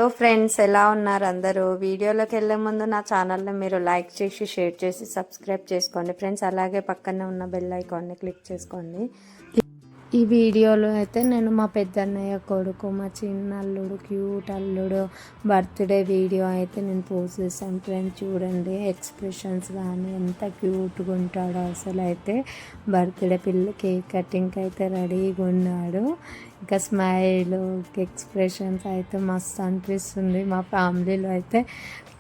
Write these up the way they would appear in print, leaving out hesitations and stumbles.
Hello friends, ఎలా ఉన్నారు అందరూ? వీడియోలోకి వెళ్ళే ముందు నా ఛానల్ని మీరు లైక్ చేసి షేర్ చేసి సబ్స్క్రైబ్ చేసుకోండి ఫ్రెండ్స్. అలాగే పక్కనే ఉన్న బెల్ ఐకాన్ని క్లిక్ చేసుకోండి. ఈ వీడియోలో అయితే నేను మా పెద్దన్నయ్య కొడుకు, మా చిన్న అల్లుడు, క్యూట్ అల్లుడు బర్త్డే వీడియో అయితే నేను పోస్ట్ చేశాను ఫ్రెండ్స్. చూడండి ఎక్స్ప్రెషన్స్ కానీ ఎంత క్యూట్గా ఉంటాడో అసలు. అయితే బర్త్డే కేక్ కటింగ్కి అయితే రెడీగా ఉన్నాడు. ఇంకా స్మైల్ ఎక్స్ప్రెషన్స్ అయితే మస్తు అనిపిస్తుంది. మా ఫ్యామిలీలో అయితే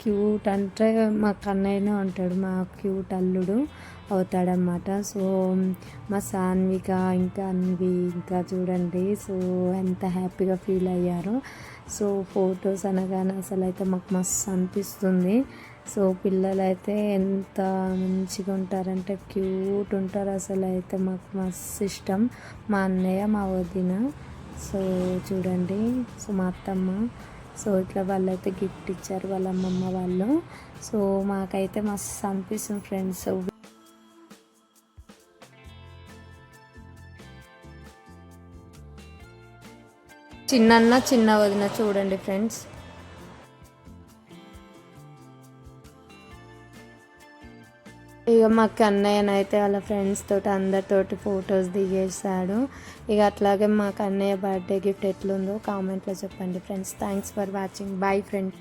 క్యూట్ అంటే మా కన్నయ్యనే ఉంటాడు, మా క్యూట్ అల్లుడు అవుతాడనమాట. సో మా సాన్విక ఇంకా అన్వి ఇంకా చూడండి సో ఎంత హ్యాపీగా ఫీల్ అయ్యారో. సో ఫొటోస్ అనగానే అసలు అయితే మాకు మస్తు అనిపిస్తుంది. సో పిల్లలు అయితే ఎంత మంచిగా ఉంటారంటే క్యూట్ ఉంటారు అసలు. అయితే మాకు మస్తు ఇష్టం మా అన్నయ్య మా వదిన. సో చూడండి సో మా అత్తమ్మ సో ఇట్లా వాళ్ళైతే గిఫ్ట్ ఇచ్చారు వాళ్ళ అమ్మమ్మ వాళ్ళు. సో మాకైతే మస్తు అనిపిస్తుంది ఫ్రెండ్స్. చిన్న చిన్న వదిన చూడండి ఫ్రెండ్స్. ఇక మా కన్నయ్యనైతే వాళ్ళ ఫ్రెండ్స్ తోటి అందరితోటి ఫొటోస్ దిగేస్తాడు. ఇక అట్లాగే మా కన్నయ్య బర్త్డే గిఫ్ట్ ఎట్లుందో కామెంట్లో చెప్పండి friends. Thanks for watching. Bye friends.